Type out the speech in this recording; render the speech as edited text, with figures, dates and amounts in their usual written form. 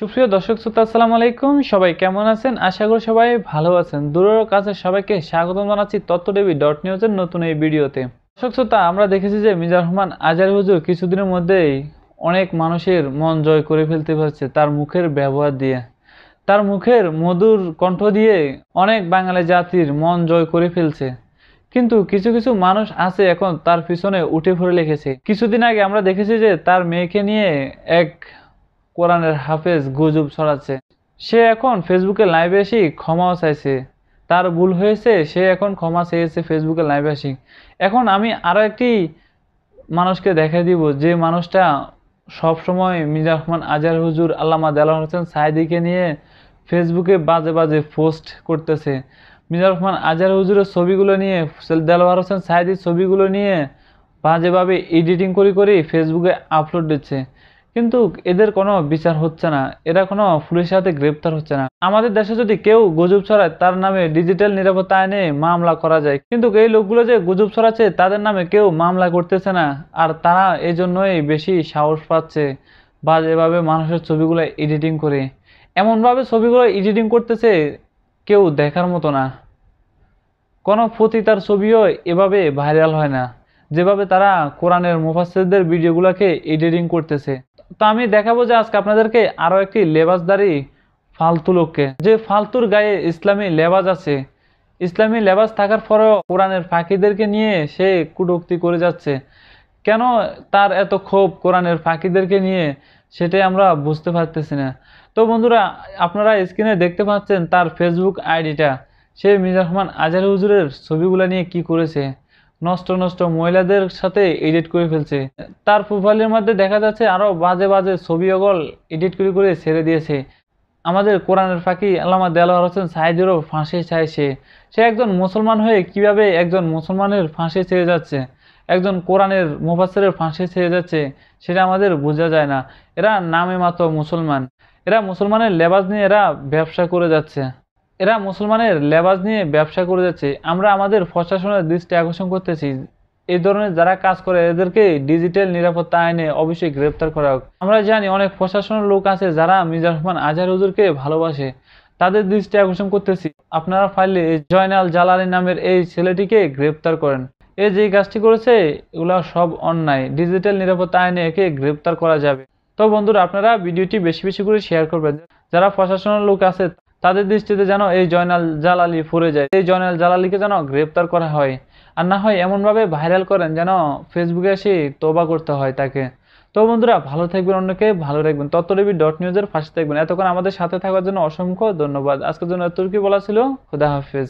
সুপ্রিয় দর্শক শ্রোতা আসসালামু আলাইকুম। সবাই কেমন আছেন? আশা করি সবাই ভালো আছেন। দূরের কাছে সবাইকে স্বাগতম জানাচ্ছি তথ্যটিভি.নিউজের নতুন এই ভিডিওতে। দর্শক শ্রোতা, আমরা দেখেছি যে মিজানুর রহমান আজহারী হুজুর কিছুদিনের মধ্যেই অনেক মানুষের মন জয় করে ফেলতে পারছে তার মুখের ব্যবহার দিয়ে। তার মুখের মধুর কণ্ঠ দিয়ে অনেক বাঙালি জাতির মন জয় করে ফেলছে। কিন্তু কিছু কিছু মানুষ আছে এখন তার পিছনে উঠে পড়ে লেগেছে। কিছুদিন আগে আমরা দেখেছি যে তার মেয়েকে নিয়ে এক কোরআনের হাফেজ গুজব ছড়াচ্ছে। সে এখন ফেসবুকে লাইভে এসে ক্ষমাও চাইছে। তার ভুল হয়েছে, সে এখন ক্ষমা চেয়েছে ফেসবুকে লাইভে আসি। এখন আমি আরো একটি মানুষকে দেখাই দিব যে মানুষটা সবসময় মিজানুর রহমান আজহারী হুজুর আল্লামা দেলোয়ার হোসেন সাঈদীকে নিয়ে ফেসবুকে বাজে বাজে পোস্ট করতেছে। মিজানুর রহমান আজহারী হুজুরের ছবিগুলো নিয়ে, দেলোয়ার হোসেন সাঈদীর ছবিগুলো নিয়ে বাজেভাবে এডিটিং করে ফেসবুকে আপলোড দিচ্ছে। কিন্তু এদের কোনো বিচার হচ্ছে না, এরা কোনো পুলিশের হাতে গ্রেপ্তার হচ্ছে না। আমাদের দেশে যদি কেউ গুজব ছড়ায় তার নামে ডিজিটাল নিরাপত্তা আইনে মামলা করা যায়, কিন্তু এই লোকগুলো যে গুজব ছড়াচ্ছে তাদের নামে কেউ মামলা করতেছে না। আর তারা এই জন্যই বেশি সাহস পাচ্ছে বাজেভাবে মানুষের ছবিগুলো এডিটিং করে, এমনভাবে ছবিগুলো এডিটিং করতেছে কেউ দেখার মতো না। কোনো পতিতার ছবিও এভাবে ভাইরাল হয় না যেভাবে তারা কোরআনের মুফাসসিরদের ভিডিওগুলোকে এডিটিং করতেছে। তো আমি দেখাবো যে আজকে আপনাদেরকে আরো একটি লেবাসদারি ফালতু লোককে, যে ফালতুর গায়ে ইসলামী লেবাস আছে, ইসলামী লেবাস থাকার পরেও কোরআনের ফাঁকিদেরকে নিয়ে সে কটূক্তি করে যাচ্ছে। কেন তার এত ক্ষোভ কোরআনের ফাঁকিদেরকে নিয়ে, সেটাই আমরা বুঝতে পারতেছি না। তো বন্ধুরা, আপনারা স্ক্রিনে দেখতে পাচ্ছেন তার ফেসবুক আইডিটা। সে মিজানুর রহমান আজহারী হুজুরের ছবিগুলো নিয়ে কি করেছে, নষ্ট নষ্ট মহিলাদের সাথে এডিট করে ফেলছে। তার প্রোফাইলের মধ্যে দেখা যাচ্ছে আরো বাজে বাজে ছবি ওগল এডিট করে ছেড়ে দিয়েছে। আমাদের কোরআনের ফাঁকি আল্লামা দেলোয়ার হোসেন সাঈদীরও ফাঁসি চাইছে। সে একজন মুসলমান হয়ে কিভাবে একজন মুসলমানের ফাঁসি ছেড়ে যাচ্ছে, একজন কোরআনের মুফাসসিরের ফাঁসি ছেড়ে যাচ্ছে, সেটা আমাদের বোঝা যায় না। এরা নামে মাত্র মুসলমান, এরা মুসলমানের লেবাস নিয়ে এরা ব্যবসা করে যাচ্ছে, এরা মুসলমানের লেবাস নিয়ে ব্যবসা করে যাচ্ছে। আমরা আমাদের প্রশাসনের দৃষ্টি আকর্ষণ করতেছি, এই ধরনের যারা কাজ করে এদেরকে ডিজিটাল নিরাপত্তা আইনে অবশ্যই গ্রেপ্তার করা হোক। আমরা জানি অনেক প্রশাসনের লোক আছে যারা মিজানুর রহমান আজহারী হুজুরকে ভালোবাসে, তাদের দৃষ্টি আকর্ষণ করতেছি, আপনারা ফাইলে জয়নাল জালালী নামের এই ছেলেটিকে গ্রেপ্তার করেন। এ যে কাজটি করেছে এগুলো সব অন্যায়, ডিজিটাল নিরাপত্তা আইনে একে গ্রেপ্তার করা যাবে। তো বন্ধুরা, আপনারা ভিডিওটি বেশি বেশি করে শেয়ার করবেন, যারা প্রশাসনের লোক আছে তাদের দৃষ্টিতে যেন এই জয়নাল জালালী পড়ে যায়, এই জয়নাল জালালীকে যেন গ্রেপ্তার করা হয়। আর না হয় এমনভাবে ভাইরাল করেন যেন ফেসবুকে এসে তওবা করতে হয় তাকে। তো বন্ধুরা, ভালো থাকবেন, অন্যকে ভালো রাখবেন, তথ্যটিভি.নিউজের পাশে থাকবেন। এতক্ষণ আমাদের সাথে থাকার জন্য অসংখ্য ধন্যবাদ। আজকের জন্য এতটুকুই বলা ছিল। খুদা হাফেজ।